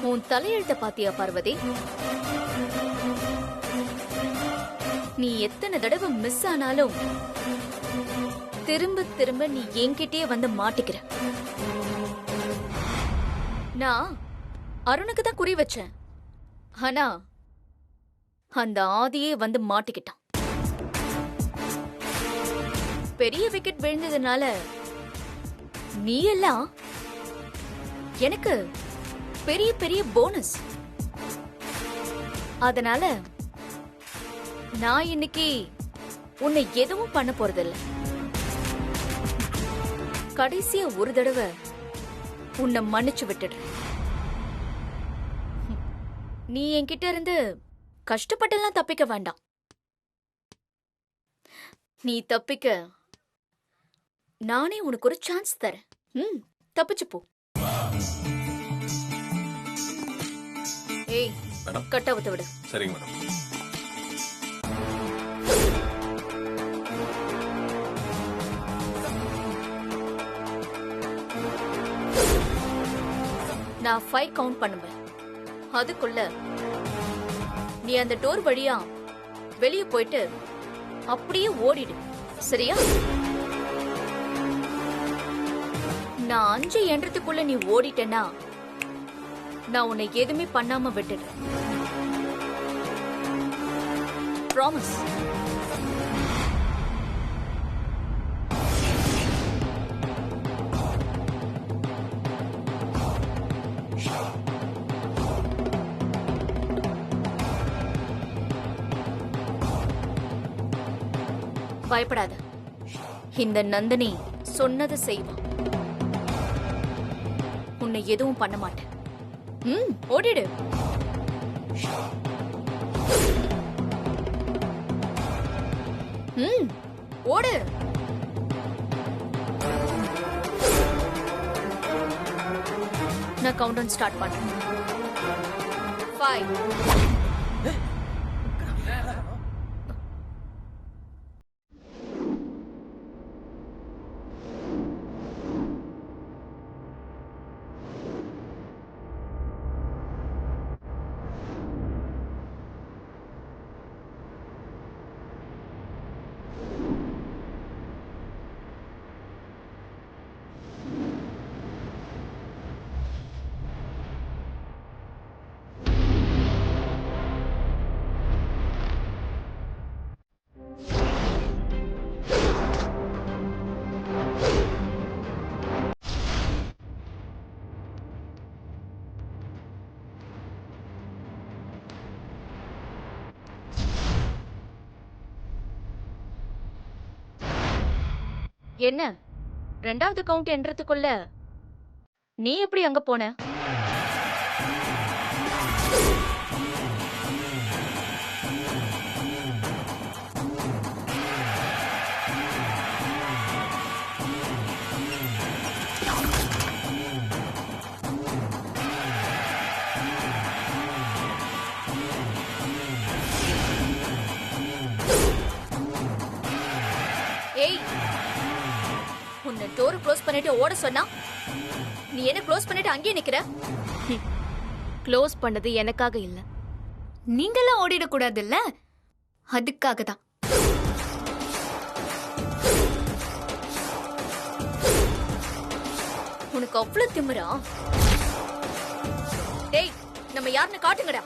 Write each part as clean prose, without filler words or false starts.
உன் தலையெழுத்த பாத்தியா பார்வதி? நீ எத்தனை தடவை மிஸ் ஆனாலும் திரும்ப திரும்ப நீ என்கிட்டயே வந்து மாட்டிக்கிற. நான் அருணுக்கு தான் குறி வச்சேன். ஆனா அந்த ஆதியே வந்து மாட்டிக்கிட்டான். பெரிய விக்கெட் விழுந்ததுனால நீ எல்லாம் எனக்கு பெரிய பெரிய போனஸ். அதனால நான் இன்னைக்கு உன்னை எதுவும் பண்ண போறதில்ல. கடைசியா ஒரு தடவை உன்னை மன்னிச்சு விட்டுடுறேன். நீ என்கிட்ட இருந்து கஷ்டப்பட்டெல்லாம் தப்பிக்க வேண்டாம். நீ தப்பிக்க நானே உனக்கு ஒரு சான்ஸ் தரேன். தப்பிச்சு போ. ஏய், கட்டாவத்தை விடு. சரிங்க மேடம். நான் 5 கவுண்ட் பண்ணுவேன். அதுக்குள்ள நீ அந்த டோர் வழியா வெளியே போயிட்டு அப்படியே ஓடிடு. சரியா? நான் 5 எண்றதுக்குள்ள நீ ஓடிட்டேன்னா நான் உன்னை எதுவுமே பண்ணாம விட்டுடுறேன். ப்ராமிஸ். பயப்படாத. இந்த நந்தினி சொன்னது செய்வான். உன்னை எதுவும் பண்ண மாட்டேன். ஓடிடு. ஓடு. நான் கவுண்ட் டவுன் ஸ்டார்ட் பண்றேன். 5. என்ன 2வது கவுண்ட் என்றதுக்குள்ள நீ எப்படி அங்க போன? ஏய், உன்னை டோர் க்ளோஸ் பண்ணிட்டு ஓட சொன்னா நீ என்ன க்ளோஸ் பண்ணிட்டு அங்கேயே நிக்கிற? க்ளோஸ் பண்ணது எனக்காக இல்ல, நீங்களாம் ஓடிடக்கூடாது இல்ல, அதுக்காக தான். உனக்கு அவ்வளவு திமிரா? டேய், நம்ம யாருன்னு காட்டுங்கடா.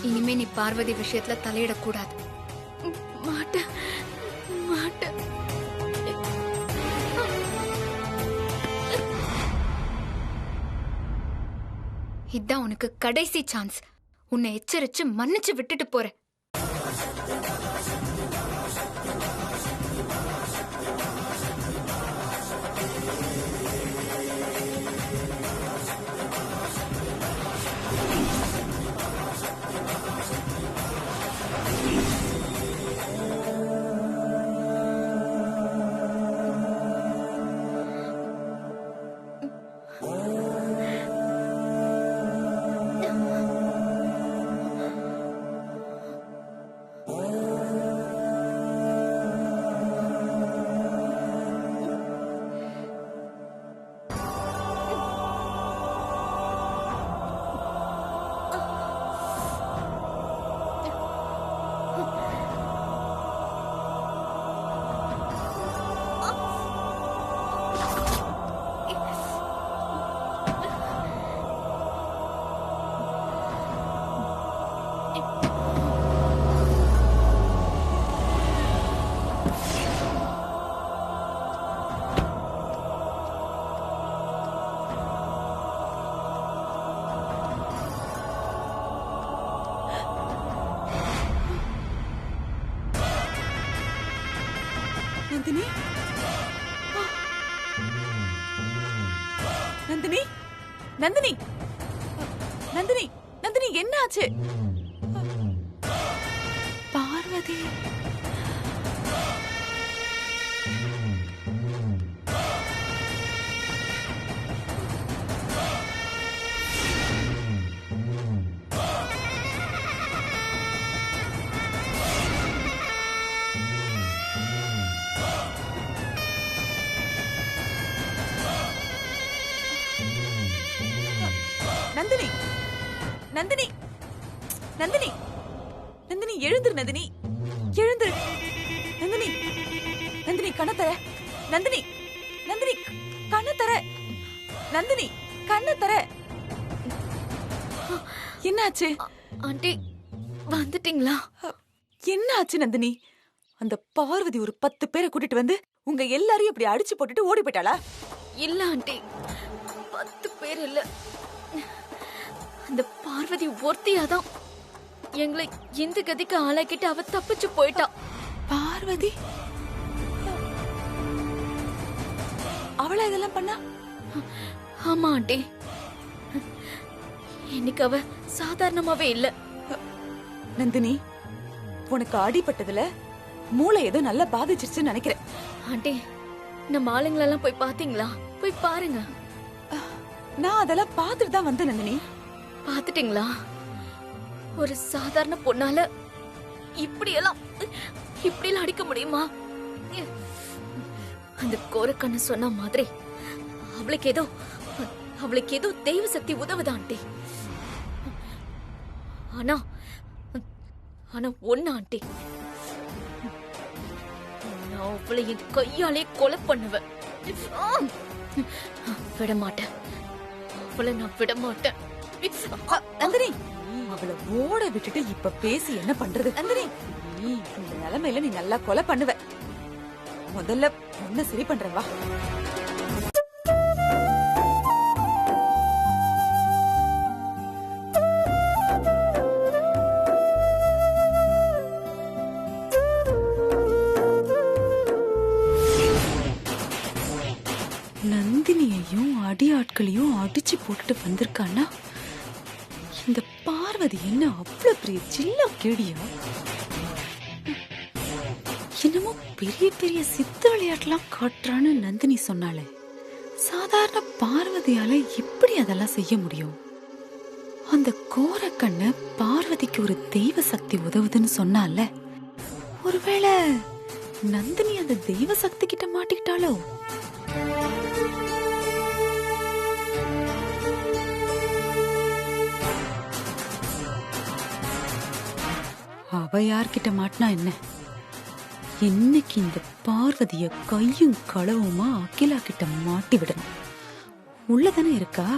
இனிமே நீ பார்வதி விஷயத்துல தலையிடக்கூடாது. மாட்டேன் மாட்டேன். இதான் உனக்கு கடைசி சான்ஸ். உன்னை எச்சரிச்சு மன்னிச்சு விட்டுட்டு போறேன். நந்தினி, நந்தினி, நந்தினி, நந்தினி, நந்தினி, என்ன ஆச்சு? பார்வதி, நந்தினி, நந்தினி, நந்தினி, நந்தினி, எழுந்துரு நந்தினி, எழுந்துரு நந்தினி, நந்தினி, கண்ணை தர நந்தினி, நந்தினி, கண்ணை தர நந்தினி, கண்ணை தர. என்னாச்சு ஆண்டி வந்துட்டீங்களா? என்ன ஆச்சு நந்தினி? அந்த பார்வதி ஒரு 10 பேரை கூட்டிட்டு வந்து உங்க எல்லாரையும் இப்படி அடிச்சு போட்டுட்டு ஓடி போயிட்டாளா? இல்ல ஆண்டி, 10 பேர் இல்ல. அந்த பார்வதி ஒருத்தியாதான் எங்களை இந்த கதிக்கு ஆளாக்கிட்டு அவ தப்பிச்சு போயிட்டா. பார்வதி அவளா இதெல்லாம் பண்ணா? ஆமா ஆண்டி, இன்னைக்கு அவ சாதாரணமாவே இல்ல. நந்தினி, உனக்கு அடிபட்டதுல மூளை ஏதோ நல்லா பாதிச்சிருச்சுன்னு நினைக்கிறேன். ஆண்டி, நம்ம ஆளுங்களெல்லாம் போய் பாத்தீங்களா? போய் பாருங்க. நான் அதெல்லாம் பார்த்துட்டு தான் வந்தேன் நந்தினி. பாத்துட்டீங்களா? ஒரு சாதாரண பொண்ணால இப்படியெல்லாம் அடிக்க முடியுமா? அந்த கோரக்கண்ணு சொன்ன மாதிரி அவளுக்கு ஏதோ தெய்வ சக்தி உதவுதா ஆண்டி. ஆனா ஒண்ணு ஆண்டி, நான் அவளை என் கையாலே கொலை பண்ணுவேன். விட மாட்டேன், அவளை நான் விட மாட்டேன். நந்தினி, அவளை ஓட விட்டுட்டு இப்ப பேசி என்ன பண்றது? நந்தினி, நீ இந்த நிலைமையில நீ நல்லா கொலை பண்ணுவ. முதல்ல ஒன்ன சரி பண்றேன் வா. நந்தினியையும் அடி ஆட்களையும் அடிச்சு போட்டுட்டு வந்திருக்கான்னா இந்த பார்வதி என்ன அவ்வளவு பெரிய சில்ல கேடியா? என்னமோ பெரிய பெரிய சித்த விளையாட்டுலாம் காட்டுறான்னு நந்தினி சொன்னாலே, சாதாரண பார்வதியால எப்படி அதெல்லாம் செய்ய முடியும்? அந்த கோரக்கண்ண பார்வதிக்கு ஒரு தெய்வ சக்தி உதவுதுன்னு சொன்னால, ஒருவேளை நந்தினி அந்த தெய்வ சக்தி கிட்ட மாட்டிக்கிட்டாளோ? அவ யார்கிட்ட மாட்டினா என்ன? இன்னைக்கு இந்த பார்வதிய கையும் களவுமா அகிலா கிட்ட மாட்டி விடணும். உள்ளதானே இருக்கா?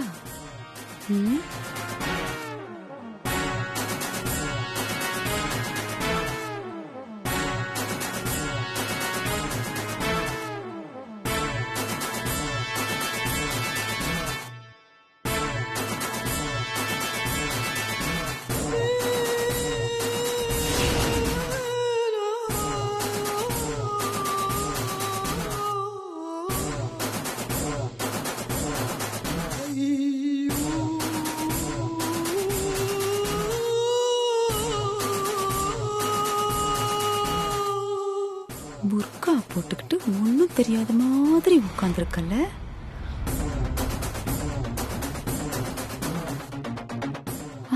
புர்கா போட்டுக்கிட்டு ஒன்னும் தெரியாத மாதிரி உட்கார்ந்துருக்கல.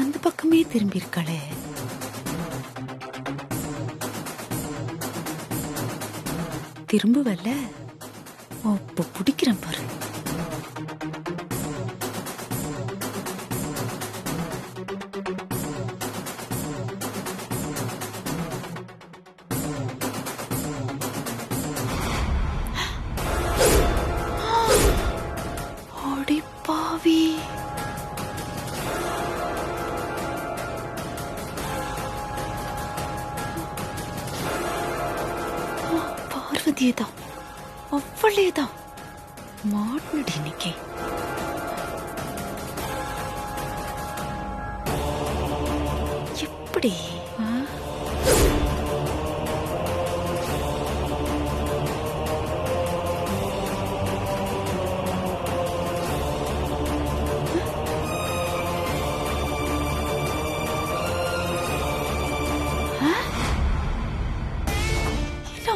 அந்த பக்கமே திரும்பி இருக்காளே. திரும்புவல்ல, அப்ப பிடிக்கிறேன் பாரு. பார்வதியேதான், அவ்வளேதான் மாட்னடி இன்னைக்கு. எப்படி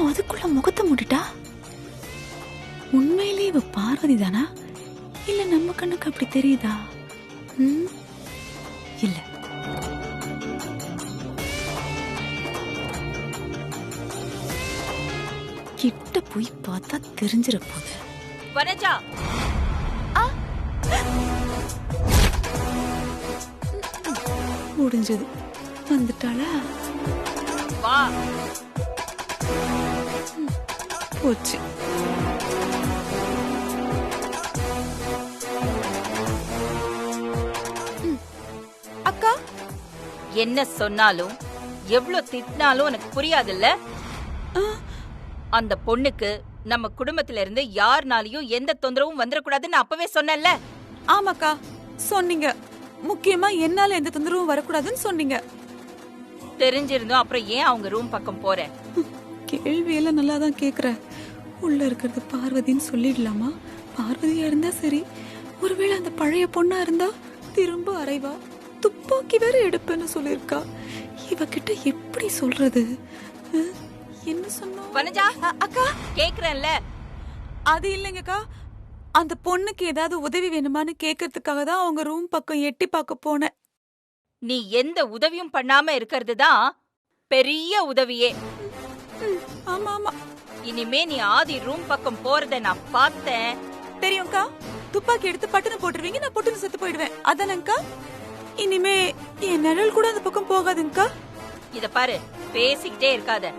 அதுக்குள்ள முகத்தை மூடிட்டா? உண்மையிலே இவ பார்வதி தானா, இல்ல நம்ம கண்ணுக்கு அப்படி தெரியுதா? இல்ல, கிட்ட போய் பார்த்தா தெரிஞ்சிட போகுது. வனஜா, முடிஞ்சது. வந்துட்டாளா? வா. போச்சு. அக்கா, என்ன சொன்னாலும் எவ்வளவு திட்டினாலும் எனக்கு புரியாதுல்ல. அந்த பொண்ணுக்கு நம்ம குடும்பத்துல இருந்து யாருனாலையும் எந்த தொந்தரவும் வந்துடக்கூடாதுன்னு அப்பவே சொன்னேன்ல. ஆமாக்கா சொன்னீங்க. முக்கியமா என்னால எந்த தொந்தரவும் வரக்கூடாதுன்னு சொன்னீங்க. தெரிஞ்சிருந்தோம் அப்புறம் ஏன் அவங்க ரூம் பக்கம் போற? கேள்வியெல்லாம் நல்லா தான் கேக்குற. உள்ள இருக்கிறது பார்வதின்னு சொல்லிடலாமா? பார்வதியா இருந்தா சரி, ஒருவேளை அந்த பழைய பொண்ணா இருந்தா திரும்ப அறைவா, துப்பாக்கி வேற எடுப்பேன்னு சொல்லிருக்கா. இவகிட்ட எப்படி சொல்றது? என்ன சொன்னோம்? வனஜா அக்கா, கேக்குறேன்ல. அது இல்லைங்கக்கா, அந்த பொண்ணுக்கு ஏதாவது உதவி வேணுமான்னு கேக்குறதுக்காக தான் அவங்க ரூம் பக்கம் எட்டி பார்க்க போனேன். நீ எந்த உதவியும் பண்ணாம இருக்கிறது தான் பெரிய உதவியே. ஆமா ஆமா, இனிமே நீ ஆதி ரூம் பக்கம் போறத நான் பார்த்தேன். தெரியும்க்கா, துப்பாக்கி எடுத்து பட்டுன்னு போட்டுருவீங்க, நான் பொட்டுன்னு செத்து போயிடுவேன். அதானங்கா? இனிமே என் நிழல் கூட அந்த பக்கம் போகாதுங்கக்கா. இத பாரு, பேசிக்கிட்டே இருக்காத,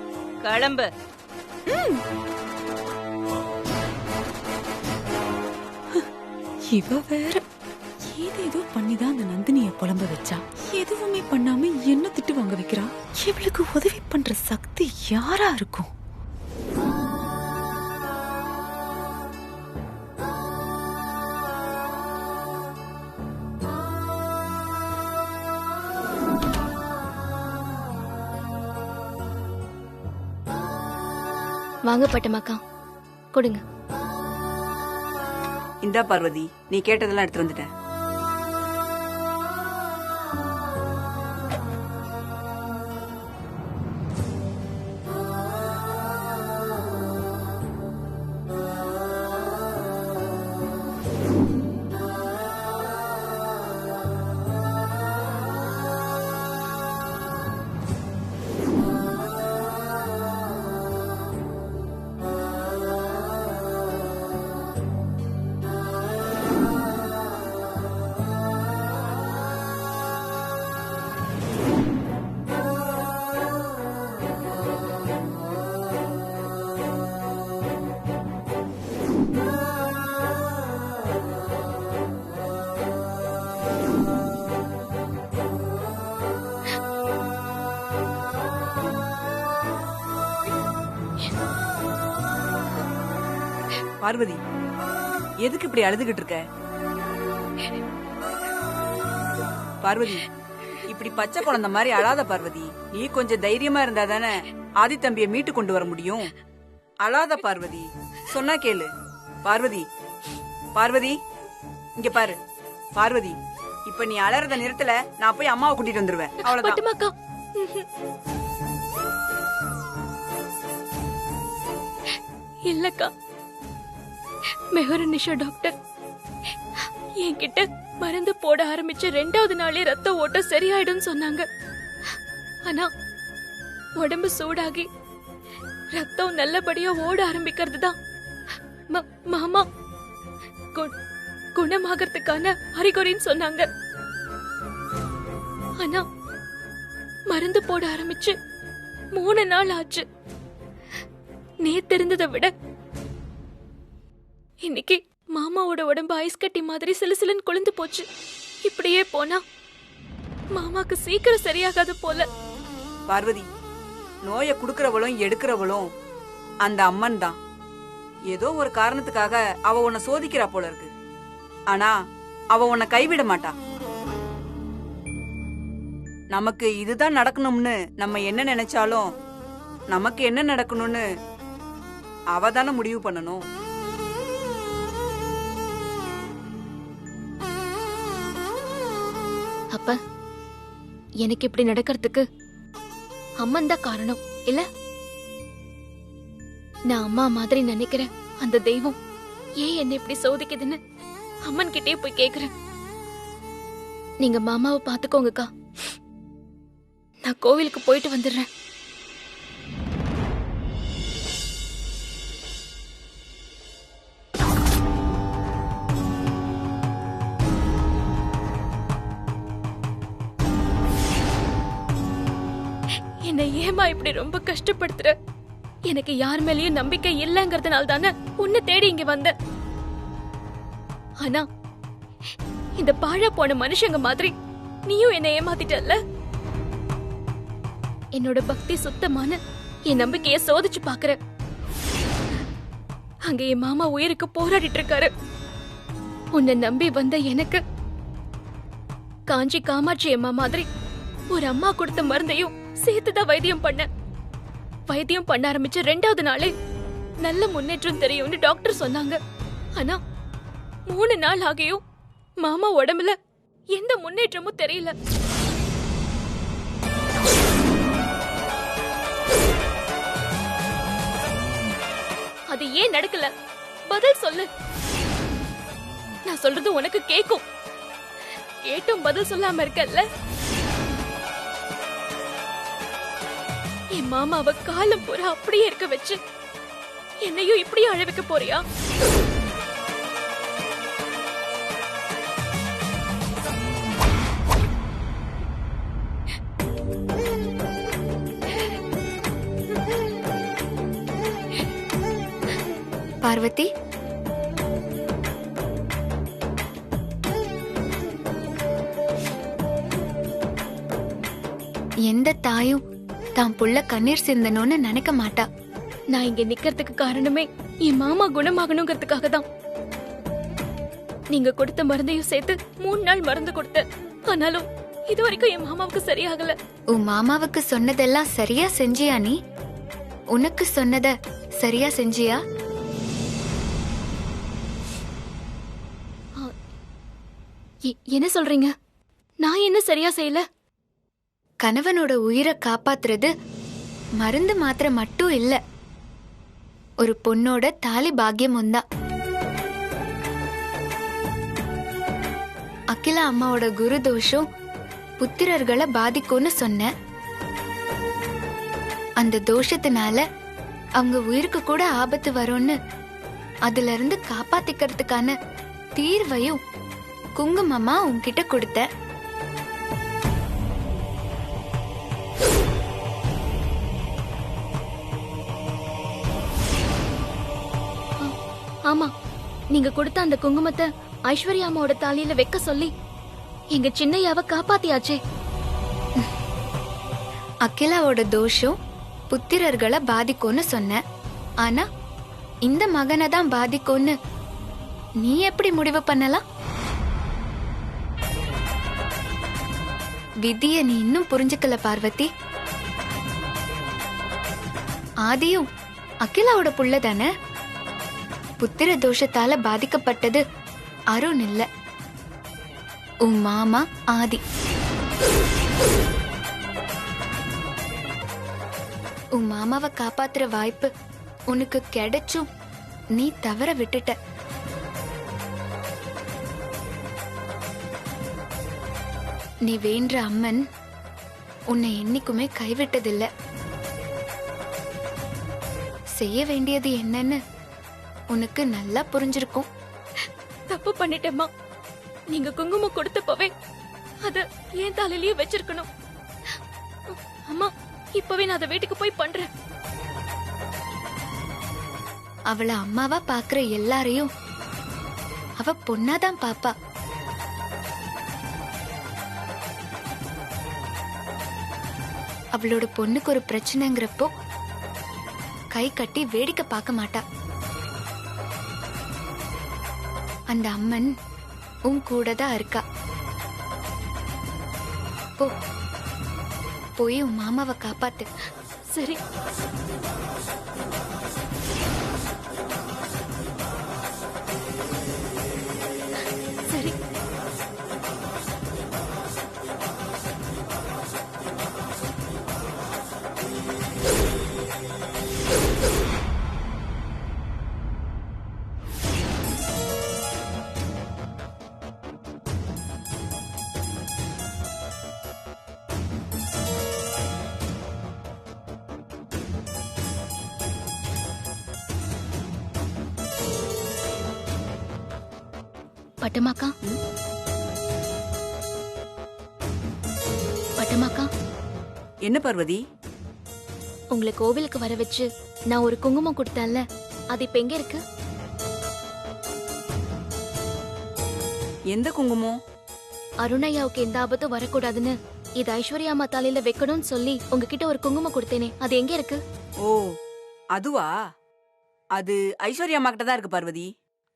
கிளம்பு. இவ வேற ஏதேதோ பண்ணிதான் அந்த நந்தினிய புலம்ப வச்சா. எதுவுமே பண்ணாம என்ன திட்டு வாங்க வைக்கிறா. இவளுக்கு உதவி பண்ற சக்தி யாரா இருக்கும்? வாங்க பட்டமாக்கா, கொடுங்க. இந்தா பார்வதி, நீ கேட்டதெல்லாம் எடுத்து வந்துட்டேன். பார்வதி, எதுக்கு இப்படி அழுதுகிட்டு இருக்க? பார்வதி, இப்படி பச்சை குழந்தை மாதிரி அழாத பார்வதி. நீ கொஞ்சம் தைரியமா இருந்தா தானே ஆதி தம்பியை மீட்டு கொண்டு வர முடியும். அழாத பார்வதி, சொன்னா கேளு. பார்வதி, பார்வதி, இங்க பாரு. பார்வதி, இப்ப நீ அலறத நிறுத்தல, நான் போய் அம்மாவை கூட்டிட்டு வந்துருவேன். அவ்வளவுதான். இல்லக்கா, மெஹரு நிஷா டாக்டர் என்கிட்ட மருந்து போட ஆரம்பிச்ச 2வது நாளே ரத்த ஓட்டம் சரியாயிடும் சொன்னாங்க. ஆனா உடம்பு சூடாகி ரத்தம் நல்லபடியா ஓட ஆரம்பிக்கிறது தான் மாமா குணமாகறதுக்கான அறிகுறின்னு சொன்னாங்க. ஆனா மருந்து போட ஆரம்பிச்சு 3 நாள் ஆச்சு. நேத்து இருந்ததை விட இன்னைக்கு மாமாவோட உடம்பு ஐஸ் கட்டி மாதிரி சிலுசிலுன்னு குளிர்ந்து போச்சு. இப்படியே போனா மாமாக்கு சீக்கிரம் சரியாகாது போல. பார்வதி, நோயை குடுக்கறவளும் எடுக்கிறவளும் அந்த அம்மன் தான். ஏதோ ஒரு காரணத்துக்காக அவ உன்னை சோதிக்கிறா போல இருக்கு. ஆனா அவ உன்னை கைவிட மாட்டா. நமக்கு இதுதான் நடக்கணும்னு நம்ம என்ன நினைச்சாலும் நமக்கு என்ன நடக்கணும்னு அவ தானே முடிவு பண்ணணும். அப்ப எனக்கு இப்படி நடக்கிறதுக்கு அம்மன் தான் காரணம் இல்ல? நான் அம்மா மாதிரி நினைக்கிறேன். அந்த தெய்வம் ஏன் என்ன இப்படி சோதிக்குதுன்னு அம்மன் கிட்டே போய் கேக்குறேன். நீங்க மாமாவை பாத்துக்கோங்கக்கா, நான் கோவிலுக்கு போயிட்டு வந்துடுறேன். என்ன ஏமா இப்படி ரொம்ப கஷ்டப்படுத்துற? எனக்கு யார் மேலயும் நம்பிக்கை இல்லங்கறதுனால தானே உன்னை தேடி இங்க வந்தேன். ஆனா இந்த பாழா போன மனுஷங்க மாதிரி நீயும் என்ன ஏமாத்திட்டல்ல. என்னோட பக்தி சுத்தமான என் நம்பிக்கைய சோதிச்சு பாக்குற. அங்க என் மாமா உயிருக்கு போராடிட்டு இருக்காரு. உன்னை நம்பி வந்த எனக்கு காஞ்சி காமாட்சி அம்மா மாதிரி ஒரு அம்மா கொடுத்த மருந்தையும் சேர்த்துதான் வைத்தியம் பண்ண ஆரம்பிச்ச 2வது நாளே நல்ல முன்னேற்றம் தெரியும்னு டாக்டர் சொன்னாங்க. ஆனா 3 நாள் ஆகியும் மாமா உடம்புல எந்த முன்னேற்றமும் தெரியல. அது ஏன் நடக்கல? பதில் சொல்லு. நான் சொல்றது உனக்கு கேக்கும். கேட்டும் பதில் சொல்லாம இருக்கல்ல. என் மாமாவை காலம் பூரா அப்படியே இருக்க வச்சு என்னையும் இப்படியே அழ வைக்க போறியா? பார்வதி, எந்த தாயும் தான் புள்ள கண்ணீர் சிந்தணும்னு நினைக்க மாட்டா. நான் இங்க நிக்கிறதுக்கு காரணமே என் மாமா குணமாகணுங்கிறதுக்காக தான். நீங்க கொடுத்த மருந்தையும் சேர்த்து 3 நாள் மருந்து கொடுத்த. ஆனாலும் இது வரைக்கும் என் மாமாவுக்கு சரியாகல. உன் மாமாவுக்கு சொன்னதெல்லாம் சரியா செஞ்சியா? நீ உனக்கு சொன்னத சரியா செஞ்சியா? என்ன சொல்றீங்க? நான் என்ன சரியா செய்யல? கணவனோட உயிரை காப்பாத்துறது மருந்து மாத்திரை மட்டும் இல்ல, ஒரு பொண்ணோட தாலி பாக்கியமும் தான். அகிலா அம்மாவோட குரு தோஷம் புத்திரர்களை பாதிக்கும்னு சொன்ன. அந்த தோஷத்தினால அவங்க உயிருக்கு கூட ஆபத்து வரும்னு அதுல இருந்து காப்பாத்திக்கிறதுக்கான தீர்வையும் குங்குமமா உன்கிட்ட கொடுத்த. ஆமா, நீங்க கொடுத்த அந்த குங்குமத்தை ஐஸ்வர்யா அம்மாவோட தாலியில வைக்க சொல்லி எங்க சின்னையாவ காப்பாத்தியாச்சே. அகிலாவோட தோஷம் புத்திரர்களை பாதிக்கும்னு சொன்ன. ஆனா இந்த மகனை தான் பாதிக்கும்னு நீ எப்படி முடிவு பண்ணலாம்? விதிய நீ இன்னும் புரிஞ்சுக்கல பார்வதி. ஆதியும் அகிலாவோட புள்ள தானே. புத்திர தோஷத்தால பாதிக்கப்பட்டது அருண் இல்ல, உன் மாமா ஆதி. உன் மாமாவை காப்பாத்துற வாய்ப்பு உனக்கு கிடைச்சும் நீ தவற விட்டுட்ட. நீ வேண்ட அம்மன் உன்னை என்னைக்குமே கைவிட்டதில்லை. செய்ய வேண்டியது என்னன்னு உனக்கு நல்லா புரிஞ்சிருக்கும். தப்பு பண்ணிட்டேம்மா. நீங்க குங்குமம் கொடுத்தப்பவே அத ஏன் தலையிலேயே வச்சிருக்கணும். அம்மா, இப்பவே நான் அதை வீட்டுக்கு போய் பண்றேன். அவளை அம்மாவா பாக்குற எல்லாரையும் அவ பொண்ணாதான் பாப்பா. அவளோட பொண்ணுக்கு ஒரு பிரச்சனைங்கிறப்போ கை கட்டி வேடிக்கை பார்க்க மாட்டா. அந்த அம்மன் உன் கூட தான் இருக்கா. போ, போய் உன் மாமாவை காப்பாத்து. சரி. சரி. பட்டமாக்கா, பட்டமாக்கா, என்ன பார்வதி? உங்களை கோவிலுக்கு வர வச்சு நான் ஒரு குங்குமம் கொடுத்தேன்ல, அது இப்ப எங்க இருக்கு? எந்த குங்குமம்? அருணையாவுக்கு எந்த ஆபத்தும் வரக்கூடாதுன்னு இது ஐஸ்வர்யா அம்மா தலையில வைக்கணும்னு சொல்லி உங்ககிட்ட ஒரு குங்குமம் கொடுத்தேனே, அது எங்க இருக்கு? ஓ, அதுவா? அது ஐஸ்வர்யா அம்மா கிட்ட தான் இருக்கு பார்வதி.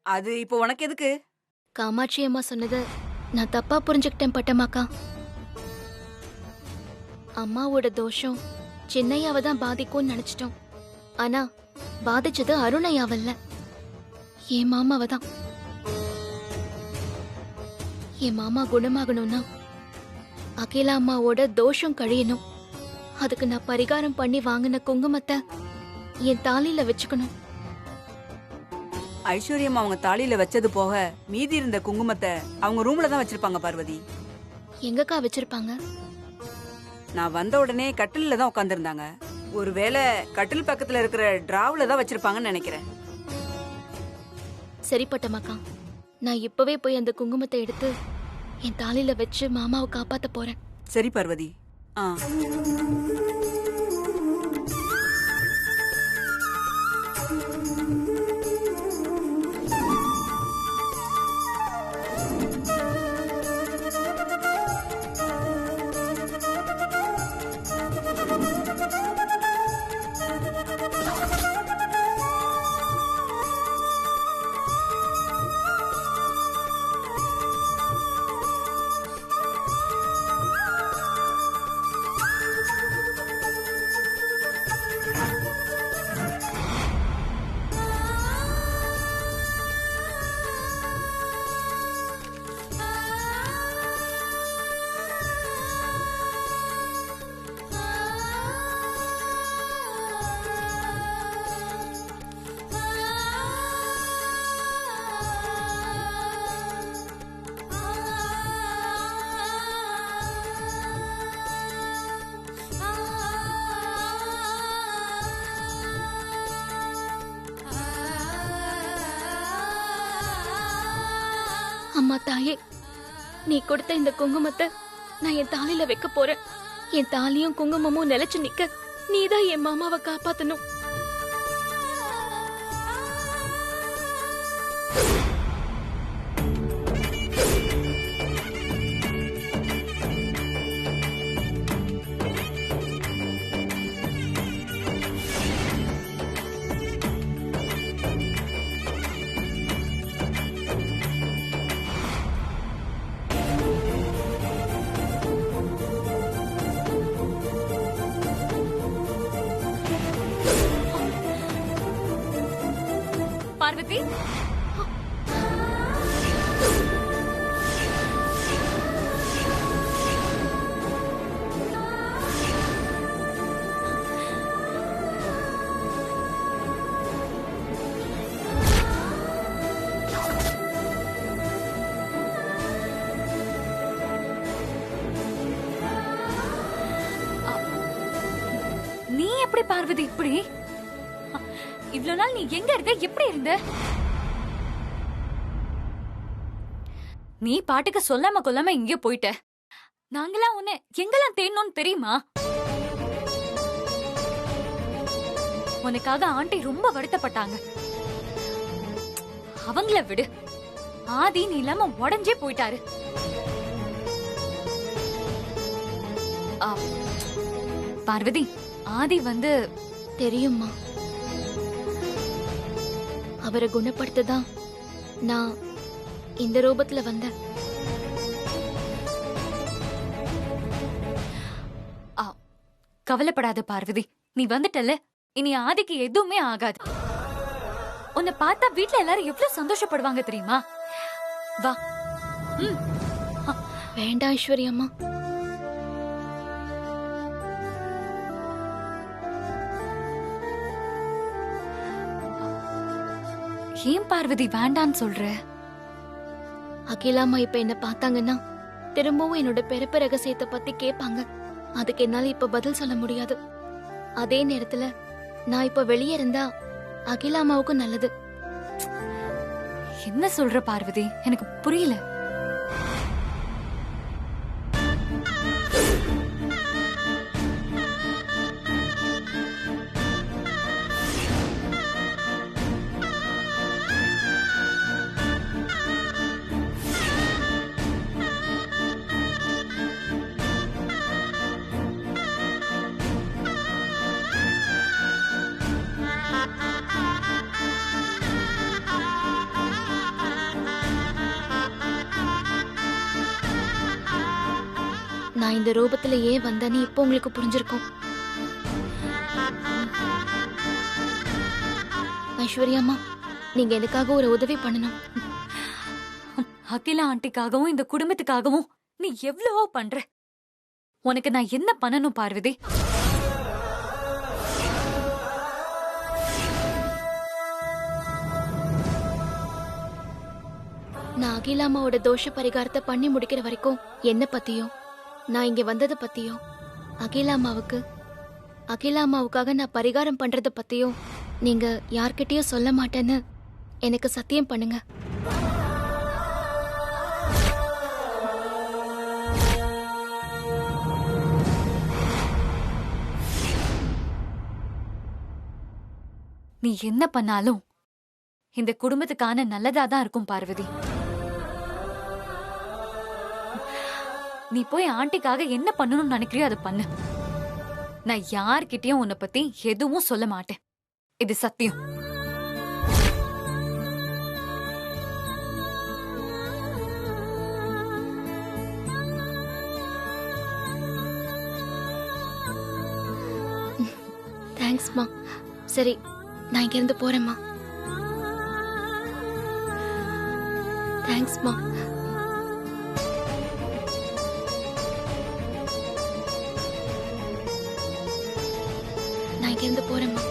அது இப்போ உனக்கு எதுக்கு? காமாட்சி அம்மா சொன்னதை நான் தப்பா புரிஞ்சுக்கிட்டேன் பட்டமாக்கா. அம்மாவோட தோஷம் சின்னையாவை தான் பாதிக்கும்னு நினைச்சிட்டோம். ஆனா பாதிச்சது அருணையாவல்ல, என் மாமாவை தான். என் மாமா குணமாகணும்னா அகிலா அம்மாவோட தோஷம் கழியணும். அதுக்கு நான் பரிகாரம் பண்ணி வாங்கின குங்குமத்தை என் தாலியில வச்சுக்கணும். ஐஸ்வர்யம் அவங்க தாலியில வச்சது போக மீதி இருந்த குங்குமத்தை அவங்க ரூம்ல தான் வச்சிருப்பாங்க பார்வதி. எங்கக்கா வச்சிருப்பாங்க? நான் வந்த உடனே கட்டில்ல தான் உட்காந்துருந்தாங்க. ஒருவேளை கட்டில் பக்கத்துல இருக்கிற டிராவ்ல தான் வச்சிருப்பாங்கன்னு நினைக்கிறேன். சரி பட்டமாக்கா, நான் இப்பவே போய் அந்த குங்குமத்தை எடுத்து என் தாலியில வச்சு மாமாவை காப்பாத்த போறேன். சரி பார்வதி. ஆ, அம்மா தாயே, நீ கொடுத்த இந்த குங்குமத்தை நான் என் தாலில வைக்க போறேன். என் தாலியும் குங்குமமும் நிலைச்சு நிக்க நீதான் என் மாமாவை காப்பாத்தணும். பார்வதி, நீ எப்படி பார்வதி இப்படி? இவ்வளவு நாள் நீ எங்க இருந்த, எப்படி இருந்த? நீ பாட்டுக்கு சொல்லாம கொல்லாம இங்கே போயிட்ட. நாங்கெல்லாம் உன்னை எங்கெல்லாம் தேடணும்னு தெரியுமா? உனக்காக ஆண்டி ரொம்ப வருத்தப்பட்டாங்க. அவங்கள விடு. ஆதி நீ இல்லாம உடஞ்சே போயிட்டாரு. பார்வதி, ஆதி வந்து தெரியுமா, அவரை குணப்படுத்ததான் நான் இந்த ரூபத்துல வந்தேன். கவலைப்படாத பார்வதி, நீ வந்துட்டல, இனி ஆதிக்கு எதுவுமே ஆகாது. உன்னை பார்த்தா வீட்ல எல்லாரும் எவ்வளவு சந்தோஷப்படுவாங்க தெரியுமா? வா. வேண்டாம் ஐஸ்வர்யா அம்மா. ஏன் பார்வதி வேண்டான்னு சொல்ற? அகிலாமா இப்ப என்ன பார்த்தாங்கன்னா திரும்பவும் என்னோட பிறப்பு ரகசியத்தை பத்தி கேட்பாங்க. அதுக்கு என்னால இப்ப பதில் சொல்ல முடியாது. அதே நேரத்துல நான் இப்ப வெளியே இருந்தா அகிலாமாவுக்கும் நல்லது. என்ன சொல்ற பார்வதி, எனக்கு புரியல. நான் இந்த ரூபத்துல ஏன் வந்தேன்னு இப்போ உங்களுக்கு புரிஞ்சிருக்கும். ஐஸ்வர்யாமா, நீங்க எனக்காக ஒரு உதவி பண்ணணும். அகிலா ஆண்டிக்காகவும் இந்த குடும்பத்துக்காகவும் நீ எவ்வளவோ பண்ற. உனக்கு நான் என்ன பண்ணணும் பார்வதி? நான் அகிலாமாவோட தோஷ பரிகாரத்தை பண்ணி முடிக்கிற வரைக்கும் என்ன பத்தியோ, நான் இங்க வந்ததை பத்தியோ, அகிலாமாவுக்காக நான் பரிகாரம் பண்றத பத்தியோ நீங்க யார்கிட்டயும் சொல்ல மாட்டேன்னு எனக்கு சத்தியம் பண்ணுங்க. நீ என்ன பண்ணாலும் இந்த குடும்பத்துக்கான நல்லதாதான் இருக்கும் பார்வதி. நீ போய் ஆண்டிக்காக என்ன பண்ணணும்னு நினைக்கிறியோ அதை பண்ணு. நான் யார்கிட்டயும் உன்னை பத்தி எதுவும் சொல்ல மாட்டேன். இது சத்தியம். தேங்க்ஸ்மா. சரி, நான் இங்க இருந்து போறேம்மா. தேங்க்ஸ்மா. நான் இங்க இருந்து போறேம்மா.